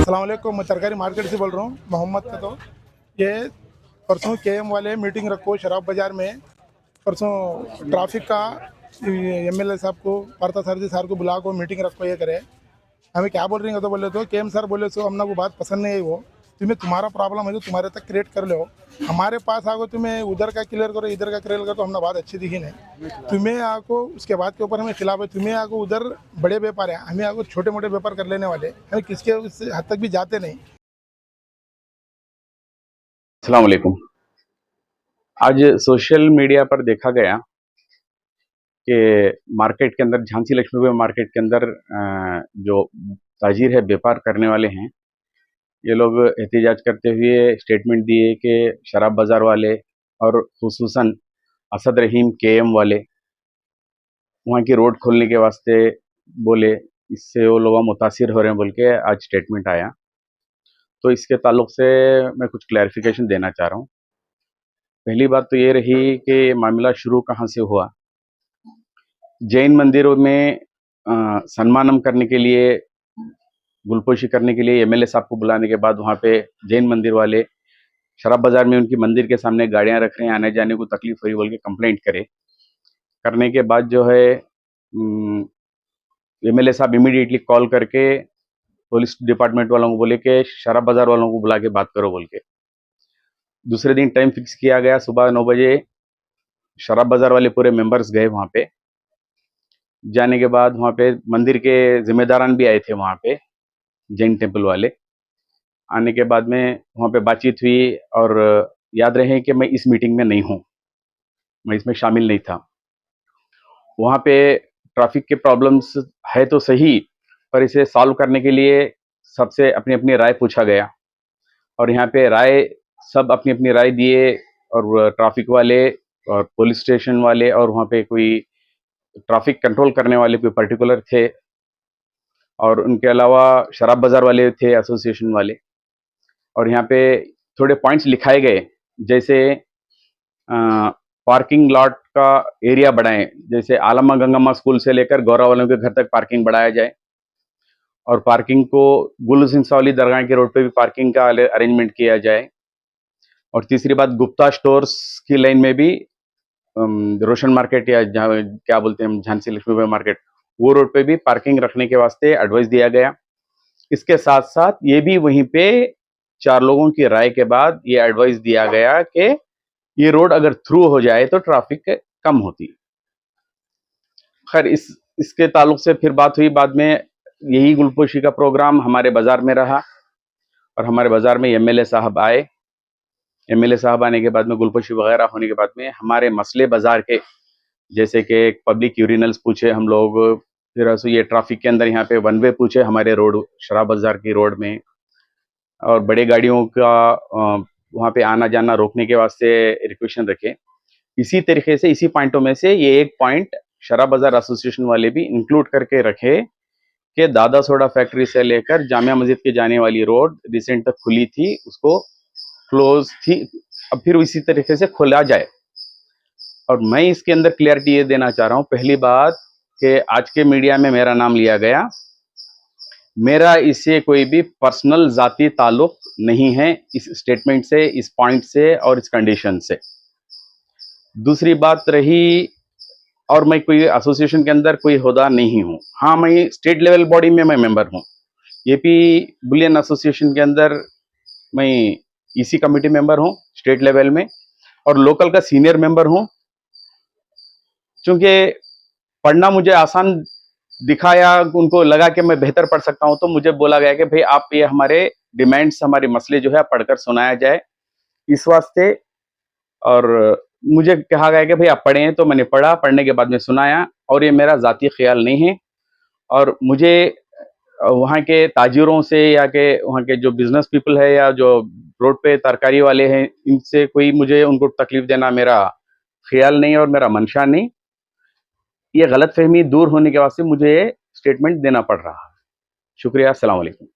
अस्सलाम वालेकुम, मैं तरकारी मार्केट से बोल रहा हूँ मोहम्मद का। तो ये परसों केएम वाले मीटिंग रखो शराब बाज़ार में। परसों ट्रैफिक का एमएलए साहब को, पार्था सारथी सर को बुला को मीटिंग रखो, ये करे। हमें क्या बोल रही है तो बोले तो केएम सर बोले सो हमने को बात पसंद नहीं है। वो तुम्हें तुम्हारा प्रॉब्लम है तो तुम्हारे तक क्रिएट कर लो, हमारे पास आगो तुम्हें उधर का क्लियर करो इधर का क्लियर करो, तो हमने बात अच्छी दिखी नहीं। तुम्हें आको उसके बाद के ऊपर हमें खिलाफ है, तुम्हें आको उधर बड़े व्यापार है, हमें आको छोटे मोटे व्यापार कर लेने वाले, हमें किसके उस हद तक भी जाते नहीं। अस्सलाम वालेकुम। आज सोशल मीडिया पर देखा गया कि मार्केट के अंदर, झांसी लक्ष्मीबाई मार्केट के अंदर जो ताजिर है, व्यापार करने वाले हैं, ये लोग एहतिजाज करते हुए स्टेटमेंट दिए कि शराब बाज़ार वाले और खुसूसन असद रहीम केएम वाले वहाँ की रोड खोलने के वास्ते बोले, इससे वो लोग मुतासिर हो रहे हैं बोल के आज स्टेटमेंट आया। तो इसके ताल्लुक से मैं कुछ क्लैरिफिकेशन देना चाह रहा हूँ। पहली बात तो ये रही कि मामला शुरू कहाँ से हुआ। जैन मंदिरों में सम्मानम करने के लिए, गुलपोशी करने के लिए एमएलए साहब को बुलाने के बाद वहाँ पे जैन मंदिर वाले शराब बाजार में उनकी मंदिर के सामने गाड़ियां रख रहे हैं, आने जाने को तकलीफ हो रही बोल के कंप्लेंट करने के बाद जो है एमएलए साहब इमीडिएटली कॉल करके पुलिस डिपार्टमेंट वालों को बोले कि शराब बाजार वालों को बुला के बात करो बोल के। दूसरे दिन टाइम फिक्स किया गया, सुबह 9 बजे शराब बाजार वाले पूरे मेंबर्स गए वहाँ पे। जाने के बाद वहाँ पे मंदिर के जिम्मेदारान भी आए थे वहाँ पे, जैन टेम्पल वाले। आने के बाद में वहाँ पे बातचीत हुई और याद रहे कि मैं इस मीटिंग में नहीं हूँ, मैं इसमें शामिल नहीं था। वहाँ पे ट्रैफिक के प्रॉब्लम्स है तो सही, पर इसे सॉल्व करने के लिए सबसे अपनी अपनी राय पूछा गया और यहाँ पे राय सब अपनी अपनी राय दिए। और ट्रैफिक वाले और पुलिस स्टेशन वाले और वहाँ पे कोई ट्रैफिक कंट्रोल करने वाले कोई पर्टिकुलर थे, और उनके अलावा शराब बाजार वाले थे, एसोसिएशन वाले। और यहाँ पे थोड़े पॉइंट्स लिखाए गए, जैसे पार्किंग लॉट का एरिया बढ़ाएं, जैसे आलमा गंगम्मा स्कूल से लेकर गौरा वालों के घर तक पार्किंग बढ़ाया जाए, और पार्किंग को गुल सिंह सावली दरगाह के रोड पे भी पार्किंग का अरेंजमेंट किया जाए। और तीसरी बात, गुप्ता स्टोर्स की लाइन में भी रोशन मार्केट या जहाँ क्या बोलते हैं झांसी लक्ष्मीबाई मार्केट, वो रोड पे भी पार्किंग रखने के वास्ते एडवाइस दिया गया। इसके साथ साथ ये भी वहीं पे 4 लोगों की राय के बाद ये एडवाइस दिया गया कि ये रोड अगर थ्रू हो जाए तो ट्रैफिक कम होती। खैर, इसके ताल्लुक से फिर बात हुई बाद में। यही गुलपोशी का प्रोग्राम हमारे बाजार में रहा और हमारे बाजार में एमएलए साहब आए। एमएलए साहब आने के बाद में, गुलपोशी वगैरह होने के बाद में, हमारे मसले बाजार के, जैसे कि पब्लिक यूरिनल्स पूछे हम लोग, फिर ये ट्रैफिक के अंदर यहाँ पे वन वे पूछे हमारे रोड, शराब बाजार की रोड में, और बड़े गाड़ियों का वहाँ पे आना जाना रोकने के वास्ते रिक्वेशन रखे। इसी तरीके से, इसी पॉइंटों में से ये एक पॉइंट शराब बाजार एसोसिएशन वाले भी इंक्लूड करके रखे कि दादा सोडा फैक्ट्री से लेकर जामिया मस्जिद के जाने वाली रोड रिसेंट तक खुली थी, उसको क्लोज थी, अब फिर इसी तरीके से खोला जाए। और मैं इसके अंदर क्लियरिटी ये देना चाह रहा हूँ, पहली बात कि आज के मीडिया में मेरा नाम लिया गया, मेरा इससे कोई भी पर्सनल जाती ताल्लुक नहीं है, इस स्टेटमेंट से, इस पॉइंट से और इस कंडीशन से। दूसरी बात रही, और मैं कोई एसोसिएशन के अंदर कोई होदा नहीं हूँ। हाँ, मैं स्टेट लेवल बॉडी में मैं मेंबर हूँ, एपी बुलियन एसोसिएशन के अंदर मैं ईसी कमेटी मेंबर हूँ स्टेट लेवल में, और लोकल का सीनियर मेंबर हूँ। चूंकि पढ़ना मुझे आसान दिखाया, उनको लगा कि मैं बेहतर पढ़ सकता हूं, तो मुझे बोला गया कि भाई आप ये हमारे डिमांड्स, हमारे मसले जो है पढ़कर सुनाया जाए इस वास्ते। और मुझे कहा गया कि भाई आप पढ़ें, तो मैंने पढ़ा, पढ़ने के बाद में सुनाया। और ये मेरा जाती ख्याल नहीं है, और मुझे वहाँ के ताजिरों से या के वहाँ के जो बिजनेस पीपल है या जो रोड पे तरकारी वाले हैं, इनसे कोई मुझे उनको तकलीफ देना मेरा ख्याल नहीं और मेरा मंशा नहीं। ये गलतफहमी दूर होने के वास्ते मुझे स्टेटमेंट देना पड़ रहा है। शुक्रिया, अस्सलाम वालेकुम।